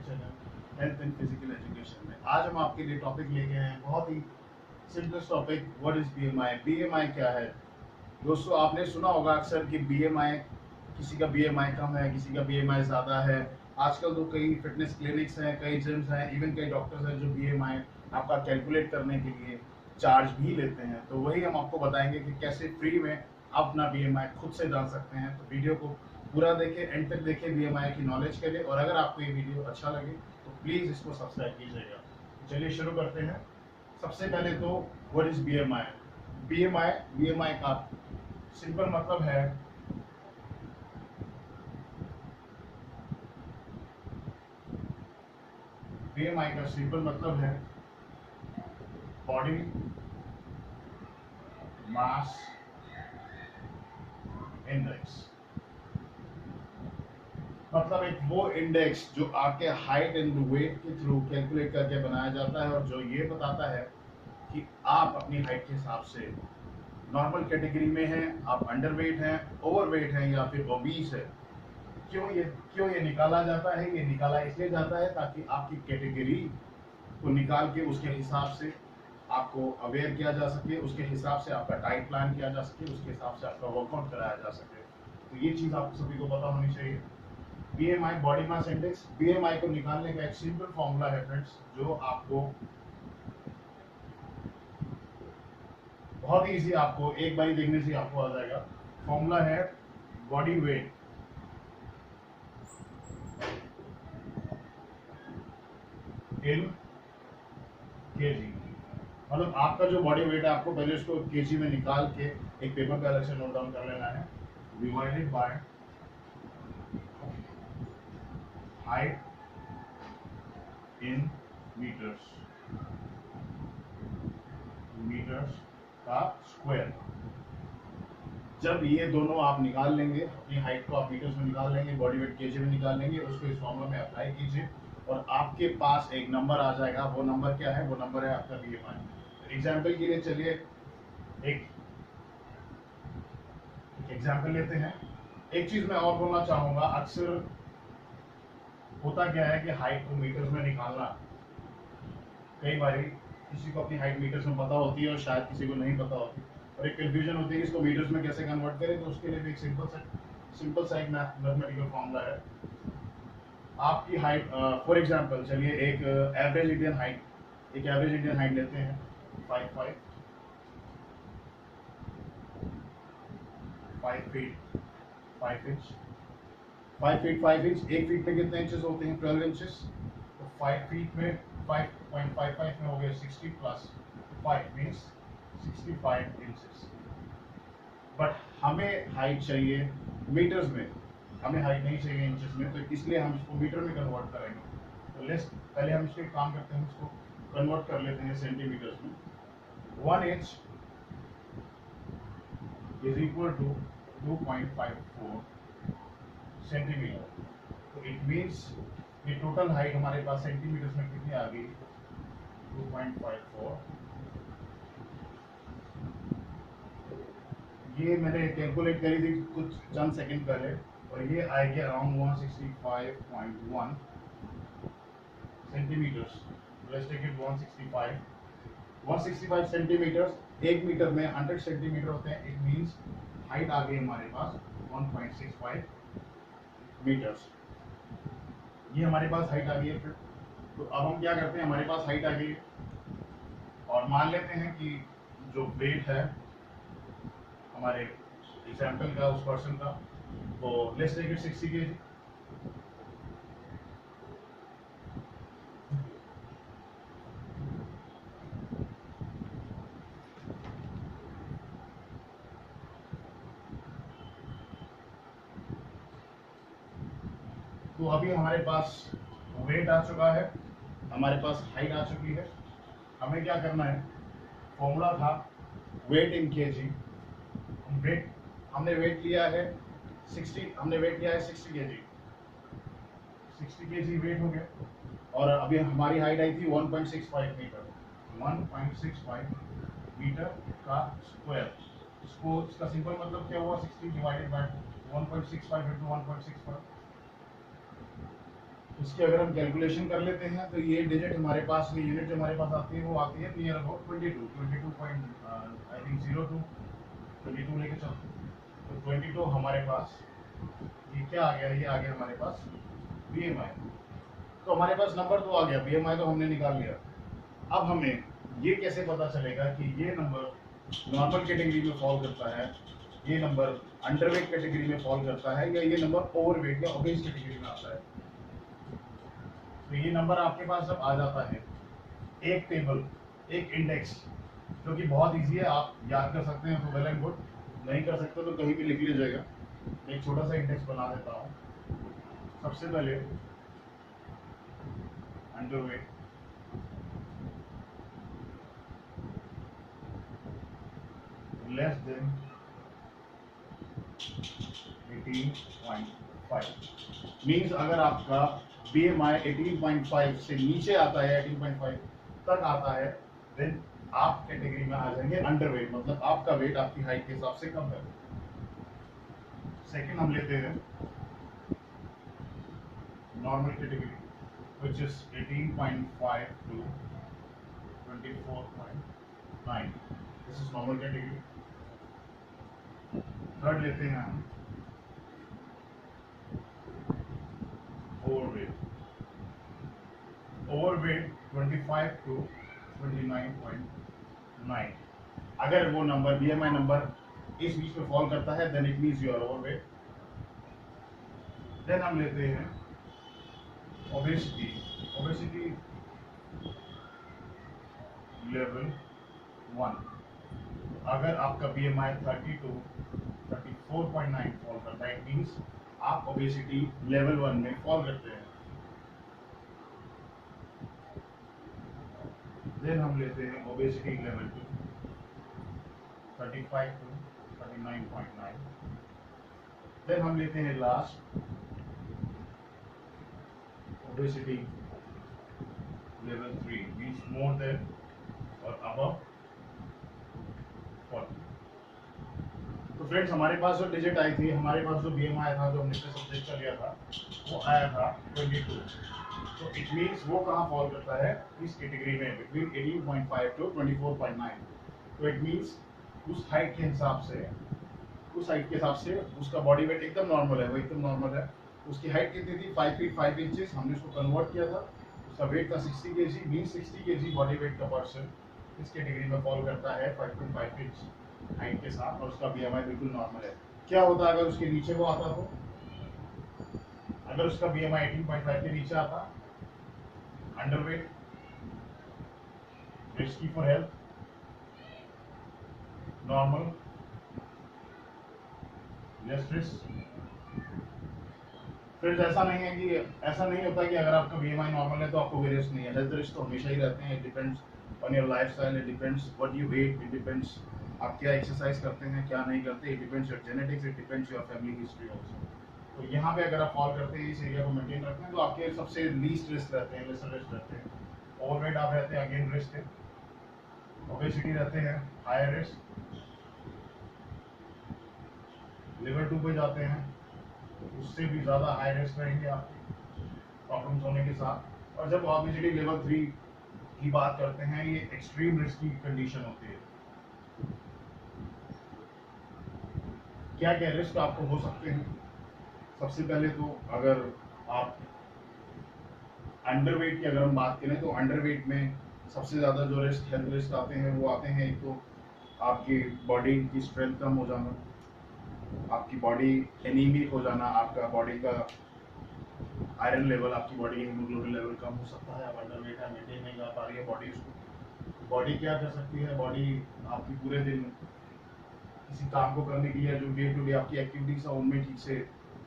Channel health and physical education में। आज हम आपके लिए टॉपिक लेके आए हैं बहुत ही simplest topic, what is BMI. BMI क्या है दोस्तों? आपने सुना होगा अक्सर कि बीएमआई, किसी का बीएमआई कम है, किसी का बीएमआई ज़्यादा है। आजकल तो कई फिटनेस क्लिनिक्स हैं, कई जिम्स हैं, इवन कई डॉक्टर्स हैं जो बीएमआई आपका कैलकुलेट करने के लिए चार्ज भी लेते हैं। तो वही हम आपको बताएंगे कि कैसे फ्री में आप अपना बीएमआई खुद से जान सकते हैं। तो वीडियो को पूरा देखें, एंड तक देखें, बीएमआई की नॉलेज के लिए। और अगर आपको ये वीडियो अच्छा लगे तो प्लीज़ इसको सब्सक्राइब कीजिएगा। चलिए शुरू करते हैं। सबसे पहले तो what is BMI. BMI BMI का सिंपल मतलब है बीएमआई का सिंपल मतलब है बॉडी मास इंडेक्स। मतलब एक वो इंडेक्स जो आपके हाइट एंड वेट के थ्रू कैलकुलेट करके बनाया जाता है, और जो ये बताता है कि आप अपनी हाइट के हिसाब से नॉर्मल कैटेगरी में हैं, आप अंडरवेट हैं, ओवरवेट हैं, या फिर ओबीस है। क्यों ये निकाला जाता है? ये निकाला इसलिए जाता है ताकि आपकी कैटेगरी को निकाल के उसके हिसाब से आपको अवेयर किया जा सके, उसके हिसाब से आपका डाइट प्लान किया जा सके, उसके हिसाब से आपका वर्कआउट कराया जा सके। तो ये चीज़ आप सभी को पता होनी चाहिए। BMI body mass index, BMI को निकालने का एक सिंपल फॉर्मूला है फ्रेंड्स, जो आपको बहुत ही इजी, आपको एक बार देखने से आपको आ जाएगा। फॉर्मूला है बॉडी वेट इन केजी। मतलब आपका जो बॉडी वेट है, आपको पहले उसको केजी में निकाल के एक पेपर पे अलग से नोट डाउन कर लेना है। Divided by height in metres, metres का स्क्वायर। जब ये दोनों आप निकाल लेंगे, अपनी हाइट को आप मीटर्स में निकाल लेंगे, बॉडी वेट केजी में निकाल लेंगे, उसको इस फॉर्मूला में अप्लाई कीजिए और आपके पास एक नंबर आ जाएगा। वो नंबर क्या है? वो नंबर है आपका बीएमआई। एग्जाम्पल के लिए चलिए एक एग्जाम्पल लेते हैं। एक चीज मैं और बोलना चाहूंगा, अक्सर होता क्या है कि हाइट को मीटर्स में निकालना, कई बार किसी को अपनी हाइट मीटर्स में पता होती है और शायद किसी को नहीं पता होती, और एक कंफ्यूजन होती है कि इसको मीटर्स में कैसे कन्वर्ट करें। तो उसके लिए भी एक सिंपल सा एक मैथमेटिकल फॉर्मूला है। आपकी हाइट, फॉर एग्जांपल चलिए एक एवरेज इंडियन हाइट लेते हैं 5 फीट 5 इंच। 5 फीट 5 इंच, एक फीट में कितने इंचेस होते हैं? 12 इंचेस। तो 5 फीट में 5.55 में हो गया 60 प्लस 5 मीन्स 65 इंचेस। बट हमें हाइट चाहिए मीटर्स में, हमें हाइट नहीं चाहिए इंचेस में, तो इसलिए हम इसको मीटर में कन्वर्ट करेंगे। तो लेट्स पहले हम इसको एक काम करते हैं, इसको कन्वर्ट कर लेते हैं सेंटीमीटर्स में। 1 inch is equal to 2.54 centimetre. तो इट मीन्स ये टोटल हाइट हमारे पास सेंटीमीटर्स में कितनी आ गई? 2.54। ये मैंने कैलकुलेट करी थी कुछ चंद सेकंड पहले, और ये आएगी around 165.1 centimetres. Let's take it 165 centimetres. एक मीटर में 100 सेंटीमीटर होते हैं। इट मीन्स हाइट आ गई हमारे पास 1.65 मीटर्स। ये हमारे पास हाइट आ गई है। फिर तो अब हम क्या करते हैं, हमारे पास हाइट आ गई है और मान लेते हैं कि जो वेट है हमारे एग्जाम्पल का, उस पर्सन का, तो लेट्स टेक इट 60 kg। तो अभी हमारे पास वेट आ चुका है, हमारे पास हाइट आ चुकी है। हमें क्या करना है? फॉर्मूला था वेट इन केजी। वेट हमने वेट लिया है 60 kg। 60 kg वेट हो गया, और अभी हमारी हाइट आई थी 1.65 मीटर। 1.65 मीटर का स्क्वायर। इसका सिंपल मतलब क्या हुआ? 60 डिवाइडेड बाय 1.65 इंटू 1.65, इसकी अगर हम कैलकुलेशन कर लेते हैं तो ये डिजिट हमारे पास, ये यूनिट जो हमारे पास आती है वो आती है near about 22 point I think 02 22 लेके चलते, तो 22 हमारे पास ये क्या आ गया, ये आ गया हमारे पास BMI। तो हमारे पास नंबर तो आ गया, BMI तो हमने निकाल लिया। अब हमें ये कैसे पता चलेगा कि ये नंबर नॉर्मल कैटेगरी में फॉल करता है, ये नंबर अंडरवेट कैटेगरी में फॉल करता है, या ये नंबर ओवरवेट या ओबेस कैटेगरी में आता है। तो ये नंबर आपके पास जब आ जाता है, एक टेबल, एक इंडेक्स, जो कि बहुत इजी है, आप याद कर सकते हैं तो वेल एंड गुड, नहीं कर सकते तो कहीं भी लिख लीजिएगा। एक छोटा सा इंडेक्स बना देता हूँ। सबसे पहले अंडरवेट, लेस देन 18.5 मीन्स अगर आपका BMI 18.5 से नीचे आता है, 18.5 तक आता है, देन आप कैटेगरी में आ जाएंगे अंडरवेट, मतलब आपका वेट आपकी हाइट के हिसाब से कम है। सेकंड हम लेते हैं normal category, which is 18.5 to 24.9, this is normal category. Third लेते हैं हम ओवरवेट, ओवरवेट 25 to 29.9। अगर वो नंबर BMI नंबर इस बीच में फॉल करता है then it means you are overweight. Then हम लेते हैं ओबेसिटी, ओबेसिटी लेवल 1। अगर आपका BMI 30 to 34.9 फॉल करता है, इट मींस आप ओबेसिटी लेवल 1 में फॉल करते हैं। देन हम लेते हैं ओबेसिटी लेवल 2, 35 to 39.9। देन हम लेते हैं last obesity level 3, means more than और अबव 40। तो फ्रेंड्स हमारे पास जो डिजिट आई थी, हमारे पास जो BMI था, जो हमने सब्जेक्ट का लिया था, वो आया था 22। तो इट मीन्स वो कहाँ फॉल करता है, इस कैटेगरी में बिटवीन 18.5 to 24.9। तो इट मीन्स उस हाइट के हिसाब से, उस हाइट के हिसाब से उसका बॉडी वेट एकदम नॉर्मल है, वो एकदम नॉर्मल है। उसकी हाइट कितनी थी, 5 फीट 5 इंचेस, हमने उसको कन्वर्ट किया था, उसका वेट था 60 kg, mean 60 kg body weight का पर्सन इस कैटेगरी में फॉल करता है 5.5 इंच हाइट के साथ, और उसका BMI बिल्कुल नॉर्मल है। क्या होता अगर उसके नीचे वो आता, तो अगर उसका BMI 18.5 के नीचे आता, underweight, risky for health, normal, less risk. फिर ऐसा नहीं है कि, ऐसा नहीं होता कि अगर आपका BMI नॉर्मल है तो आपको कोई रिस्क नहीं है, हेल्थ रिस्क तो हमेशा ही रहते हैं। It depends on your lifestyle, it depends what you eat, it depends आप क्या एक्सरसाइज करते हैं, क्या नहीं करते, it depends your genetics, it depends your family history also. तो यहाँ पे अगर आप फॉल करते हैं, इस एरिया को मेंटेन रखते हैं, तो आपके सबसे लीस्ट रिस्क रहते हैं, लेसर रिस्क रहते हैं। ओवरवेट आप रहते हैं, अगेन रिस्क है। ओबेसिटी रहते हैं, हायर रिस्क। लेवल 2 पे जाते हैं, उससे भी ज़्यादा हाई रिस्क रहेंगे आपके प्रॉब्लम्स होने के साथ। और जब ऑब्वियसली लेवल 3 की बात करते हैं, ये एक्सट्रीम रिस्क की कंडीशन होती है। क्या क्या रिस्क आपको हो सकते हैं, सबसे पहले तो अगर आप अंडरवेट की अगर हम बात करें, तो अंडरवेट में सबसे ज़्यादा जो रिस्क, हेल्थ रिस्क आते हैं, वो आते हैं एक तो आपकी बॉडी की स्ट्रेंथ कम हो जाना, आपकी बॉडी एनीमिक हो जाना, आपका बॉडी का आयरन लेवल, आपकी बॉडी का हीमोग्लोबिन लेवल कम हो सकता है। आप अंडरवेट है, मेंटेन नहीं कर पा रही है बॉडी उसको। बॉडी क्या कर सकती है, बॉडी आपकी पूरे दिन किसी काम को करने के लिए, जो डे टू डे आपकी एक्टिविटीज है उनमें ठीक से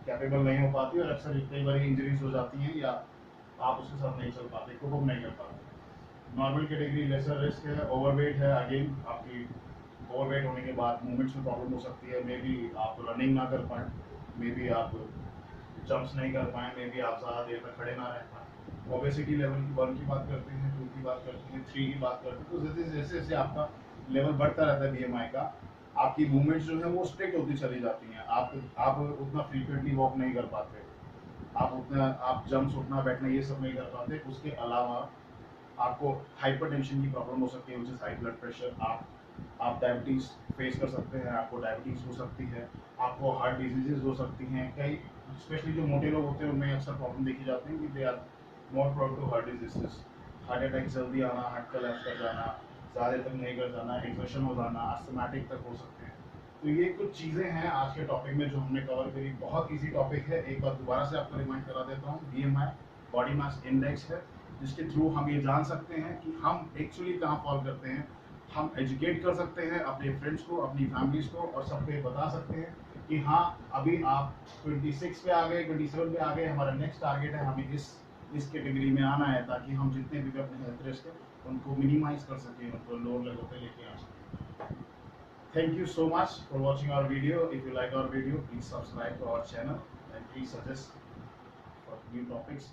कैपेबल नहीं हो पाती, और अक्सर कई बार इंजरीज हो जाती हैं, या आप उसके साथ नहीं चल पाते, कोप नहीं कर पाते। नॉर्मल कैटेगरी लेसर रिस्क है। ओवरवेट है, अगेन आपकी ओवरवेट होने के बाद मूवमेंट्स में प्रॉब्लम हो सकती है, मे बी आप रनिंग ना कर पाएँ, मे बी आप जंप्स नहीं कर पाएँ, मे बी आप ज़्यादा देर तक खड़े ना रह पाएँ। ओबेसिटी लेवल की 1 की बात करते हैं, 2 की बात करते हैं, 3 की बात करते हैं। तो जैसे जैसे जैसे आपका लेवल बढ़ता रहता है BMI का, आपकी मूवमेंट्स जो है वो स्ट्रिक्ट होती चली जाती हैं, आप उतना फ्रीक्वेंटली वॉक नहीं कर पाते। आप जंप्स उठना बैठना ये सब नहीं कर पाते। उसके अलावा आपको हाइपरटेंशन की प्रॉब्लम हो सकती है, which is high blood pressure. आप डायबिटीज़ फेस कर सकते हैं, आपको डायबिटीज़ हो सकती है, आपको हार्ट डिजीजेज हो सकती हैं। कई स्पेशली जो मोटे लोग होते हैं उनमें अक्सर प्रॉब्लम देखी जाती है कि they are more prone to heart diseases. Heart attack जल्दी आना, हार्ट कोलैप्स कर जाना, ज़्यादा तक नहीं कर जाना, एक्सर्शन हो जाना, अस्थमैटिक तक हो सकते हैं। तो ये कुछ चीज़ें हैं आज के टॉपिक में जो हमने कवर करी। बहुत इजी टॉपिक है, एक बार दोबारा से आपको रिमाइंड करा देता हूँ। बीएमआई बॉडी मास इंडेक्स है, जिसके थ्रू हम ये जान सकते हैं कि हम एक्चुअली कहाँ फॉल करते हैं। हम एजुकेट कर सकते हैं अपने फ्रेंड्स को, अपनी फैमिलीज को, और सबको ये बता सकते हैं कि हाँ अभी आप 26 पे आ गए, 27 पे आ गए, हमारा नेक्स्ट टारगेट है हमें इस कैटेगरी में आना है, ताकि हम जितने भी अपने हेल्थ रिस्क है उनको मिनिमाइज कर सकें, उनको लोअर लेवल पे लेके आ सकें। Thank you so much for watching our video. If you like our video, please subscribe to our channel and please suggest for new topics.